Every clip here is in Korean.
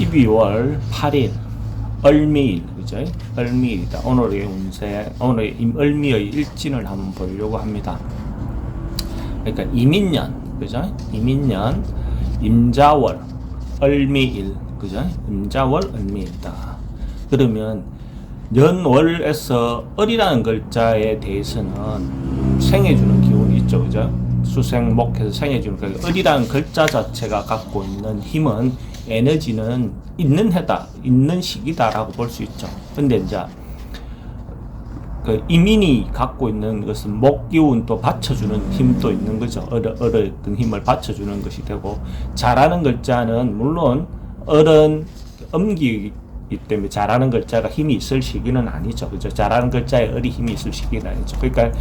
12월 8일 을미일, 그죠? 을미일이다. 오늘의 운세, 오늘의 을미의 일진을 한번 보려고 합니다. 그러니까 이민년, 그죠? 이민년, 임자월, 을미일, 그죠? 임자월, 을미일이다. 그러면 년월에서 을이라는 글자에 대해서는 생해주는 기운이 있죠, 그죠? 수생목해서 생해주는, 그러니까 을이라는 글자 자체가 갖고 있는 힘은, 에너지는 있는 해다, 있는 시기다라고 볼 수 있죠. 근데 이제 그 이민이 갖고 있는 것은 목기운 또 받쳐주는 힘도 있는 거죠. 을의 어떤 힘을 받쳐주는 것이 되고, 잘하는 글자는 물론 을은 음기이기 때문에 잘하는 글자가 힘이 있을 시기는 아니죠. 그죠? 잘하는 글자에 을이 힘이 있을 시기는 아니죠. 그러니까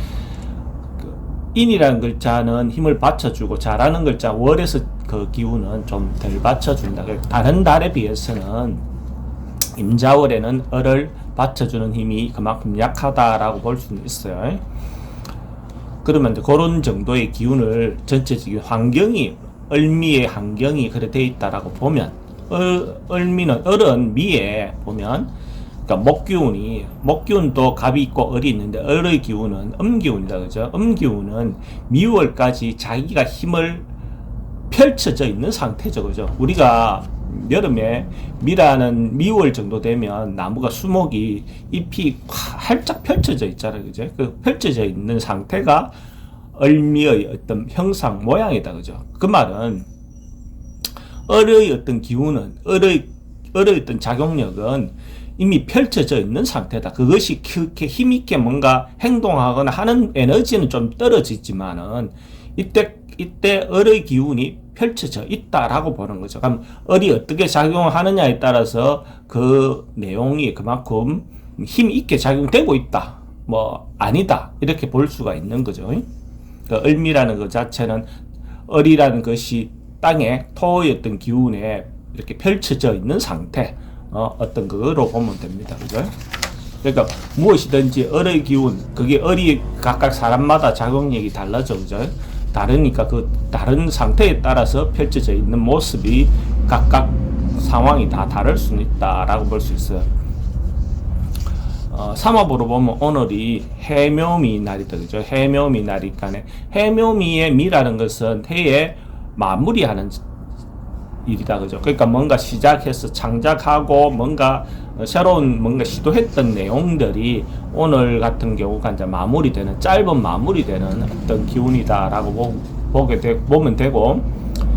인이라는 글자는 힘을 받쳐주고, 잘하는 글자 월에서 그 기운은 좀 덜 받쳐준다. 다른 달에 비해서는 임자월에는 을을 받쳐주는 힘이 그만큼 약하다라고 볼 수는 있어요. 그러면 그런 정도의 기운을 전체적인 환경이, 을미의 환경이 그래 되어 있다라고 보면, 을은 미에 보면, 그러니까 목기운도 갑이 있고 을이 있는데, 을의 기운은 음기운이다, 그죠? 음기운은 미월까지 자기가 힘을 펼쳐져 있는 상태죠, 그죠? 우리가 여름에 미라는 미월 정도 되면 나무가 수목이 잎이 활짝 펼쳐져 있잖아요, 그죠? 그 펼쳐져 있는 상태가 을미의 어떤 형상 모양이다, 그죠? 그 말은 을의 어떤 기운은, 을의 어떤 작용력은 이미 펼쳐져 있는 상태다. 그것이 그렇게 힘있게 뭔가 행동하거나 하는 에너지는 좀 떨어지지만은, 이때 을의 기운이 펼쳐져 있다라고 보는 거죠. 그럼 을이 어떻게 작용하느냐에 따라서 그 내용이 그만큼 힘 있게 작용되고 있다, 뭐 아니다, 이렇게 볼 수가 있는 거죠. 그 을미라는 것 자체는 을이라는 것이 땅에 토의 어떤 기운에 이렇게 펼쳐져 있는 상태, 어떤 그거로 보면 됩니다. 그죠? 그러니까 무엇이든지 을의 기운, 그게 을이 각각 사람마다 작용력이 달라져, 그죠? 다르니까 그 다른 상태에 따라서 펼쳐져 있는 모습이 각각 상황이 다 다를 수는 있다라고 볼 수 있어요. 삼합으로 보면 오늘이 해묘미 날이다, 그죠? 해묘미 날이니까, 해묘미의 미라는 것은 해에 마무리하는 일이다, 그죠? 그러니까 뭔가 시작해서 창작하고 뭔가 새로운 뭔가 시도했던 내용들이 오늘 같은 경우가 이제 마무리되는, 짧은 마무리되는 어떤 기운이다라고 보면 되고,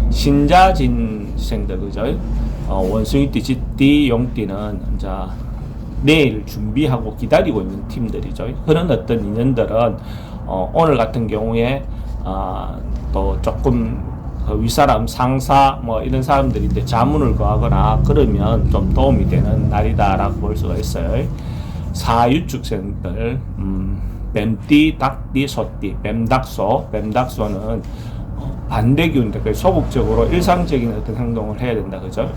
신자진생들, 그죠? 원숭이띠, 쥐띠, 용띠는 이제 내일 준비하고 기다리고 있는 팀들이죠. 그런 어떤 인연들은 오늘 같은 경우에 또 조금 윗사람, 상사, 뭐 이런 사람들인데 자문을 구하거나 그러면 좀 도움이 되는 날이다라고 볼 수가 있어요. 사유축생들, 뱀띠, 닭띠, 소띠, 뱀닭소는 반대기운인데 소극적으로 일상적인 어떤 행동을 해야 된다, 그죠?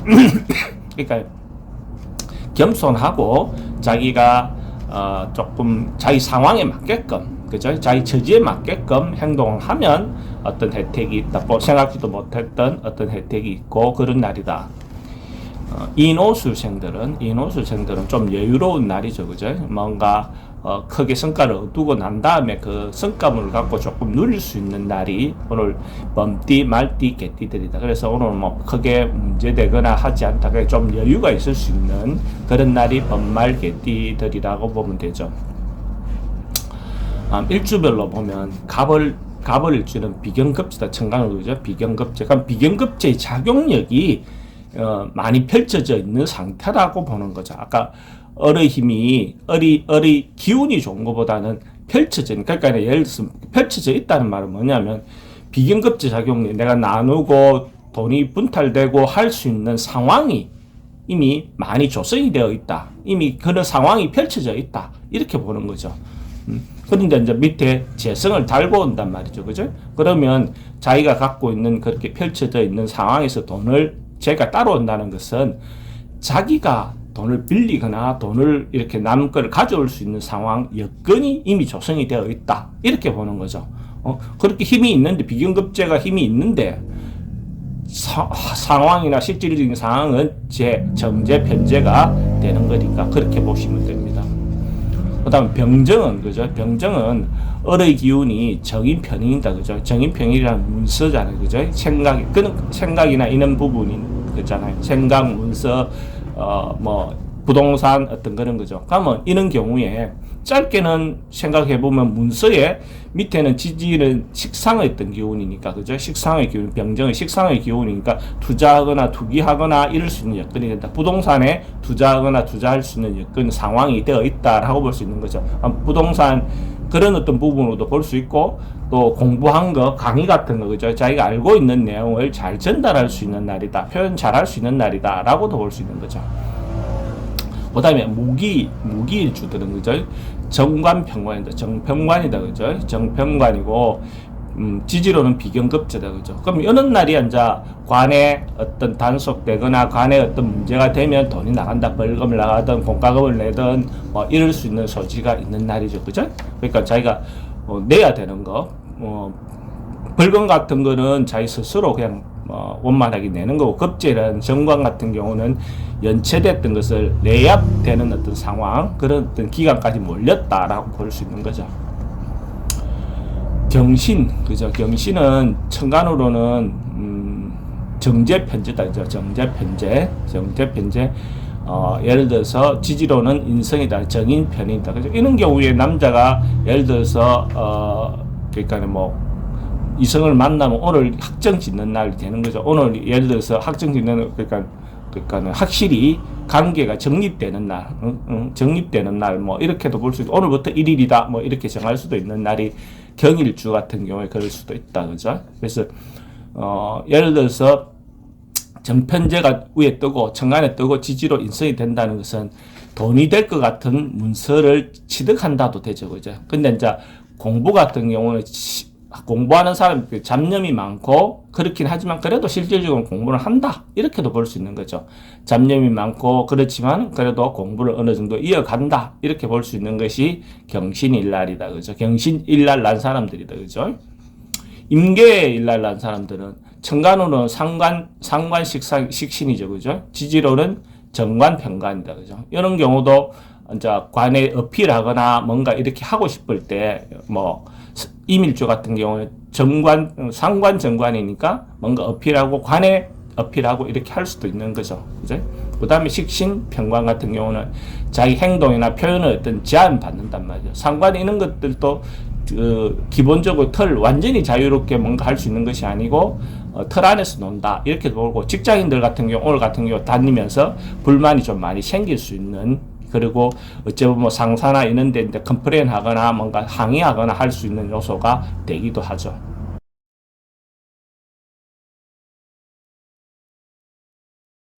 그러니까 겸손하고 자기가 조금 자기 상황에 맞게끔, 그죠? 자기 처지에 맞게끔 행동을 하면 어떤 혜택이 있다, 생각지도 못했던 어떤 혜택이 있고 그런 날이다. 인오술생들은 좀 여유로운 날이죠, 그죠? 뭔가 크게 성과를 얻고 난 다음에 그 성과물을 갖고 조금 누릴 수 있는 날이 오늘 범띠, 말띠, 개띠들이다. 그래서 오늘 뭐 크게 문제되거나 하지 않다, 좀 여유가 있을 수 있는 그런 날이 범말, 개띠들이라고 보면 되죠. 일주별로 보면 갑을 일주는 비경급제다, 청간으로, 그죠? 비경급제. 그럼 비경급제의 작용력이 많이 펼쳐져 있는 상태라고 보는 거죠. 아까 을의 힘이, 을의 기운이 좋은 것보다는 펼쳐져, 그러니까 예를 들어서 펼쳐져 있다는 말은 뭐냐면, 비경급제 작용력, 내가 나누고 돈이 분탈되고 할 수 있는 상황이 이미 많이 조성이 되어 있다, 이미 그런 상황이 펼쳐져 있다, 이렇게 보는 거죠. 그런데 이제 밑에 재성을 달고 온단 말이죠, 그죠? 그러면 자기가 갖고 있는 그렇게 펼쳐져 있는 상황에서 제가 따라온다는 것은 자기가 돈을 빌리거나 돈을 이렇게 남 거를 가져올 수 있는 상황, 여건이 이미 조성이 되어 있다, 이렇게 보는 거죠. 그렇게 힘이 있는데, 비경급제가 힘이 있는데 상황이나 실질적인 상황은 정제 편제가 되는 거니까 그렇게 보시면 됩니다. 그다음 병정은 그죠? 병정은 을의 기운이 정인 편인이다 그죠? 정인 편인이라는 문서잖아요 그죠? 생각이나 이런 부분이 그잖아요. 생각 문서 뭐 부동산 어떤 그런 거죠. 그러면 이런 경우에 짧게는 생각해 보면 문서에 밑에는 지지는 식상의 어떤 기운이니까 그죠? 식상의 기운, 병정의 식상의 기운이니까 투자하거나 투기하거나 이럴 수 있는 여건이 된다. 부동산에 투자하거나 투자할 수 있는 여건 상황이 되어 있다라고 볼 수 있는 거죠. 부동산 그런 어떤 부분으로도 볼 수 있고 또 공부한 거 강의 같은 거 그죠? 자기가 알고 있는 내용을 잘 전달할 수 있는 날이다. 표현 잘할 수 있는 날이다라고도 볼 수 있는 거죠. 그 다음에 무기일주들은 그죠? 정관평관이다. 정평관이다. 그죠? 정평관이고, 지지로는 비경급제다. 그죠? 그럼 여느 날이 앉아 관에 어떤 단속되거나 관에 어떤 문제가 되면 돈이 나간다. 벌금을 나가든 공과금을 내든 뭐 이럴 수 있는 소지가 있는 날이죠. 그죠? 그러니까 자기가 내야 되는 거, 벌금 같은 거는 자기 스스로 그냥 원만하게 내는 거고, 급제라는 정관 같은 경우는 연체됐던 것을 내야 되는 어떤 상황, 그런 어떤 기간까지 몰렸다라고 볼 수 있는 거죠. 경신, 그죠? 경신은 천간으로는 정제편제다, 그죠? 정제편제. 예를 들어서 지지로는 인성이다, 정인편이다, 그죠? 이런 경우에 남자가 예를 들어서 그러니까 뭐 이성을 만나면 오늘 확정 짓는 날이 되는 거죠. 오늘 예를 들어서 확정 짓는 그러니까 확실히 관계가 정립되는 날, 정립되는 날 뭐 이렇게도 볼 수 있고 오늘부터 1일이다 뭐 이렇게 정할 수도 있는 날이 경일주 같은 경우에 그럴 수도 있다, 그죠? 그래서 예를 들어서 정편제가 위에 뜨고 천간에 뜨고 지지로 인성이 된다는 것은 돈이 될 것 같은 문서를 취득한다도 되죠, 그죠? 근데 이제 공부 같은 경우는 공부하는 사람 잡념이 많고 그렇긴 하지만 그래도 실질적으로 공부를 한다 이렇게도 볼 수 있는 거죠. 잡념이 많고 그렇지만 그래도 공부를 어느 정도 이어간다 이렇게 볼 수 있는 것이 경신일날이다, 그죠? 경신일날 난 사람들이다, 그죠? 임계일날 난 사람들은 천간으로는 상관식신이죠, 그죠? 지지로는 정관평관이다, 그죠? 이런 경우도 이제 관에 어필하거나 뭔가 이렇게 하고 싶을 때 뭐 임일주 같은 경우는 상관 정관이니까 뭔가 어필하고 관에 어필하고 이렇게 할 수도 있는 거죠. 그죠? 그 다음에 식신 평관 같은 경우는 자기 행동이나 표현을 어떤 제한 받는단 말이죠. 상관 이런 것들도 기본적으로 완전히 자유롭게 뭔가 할 수 있는 것이 아니고 틀 안에서 논다 이렇게 보고, 직장인들 같은 경우 오늘 같은 경우 다니면서 불만이 좀 많이 생길 수 있는, 그리고 어쩌면 뭐 상사나 이런 데 컴플레인 하거나 뭔가 항의하거나 할 수 있는 요소가 되기도 하죠.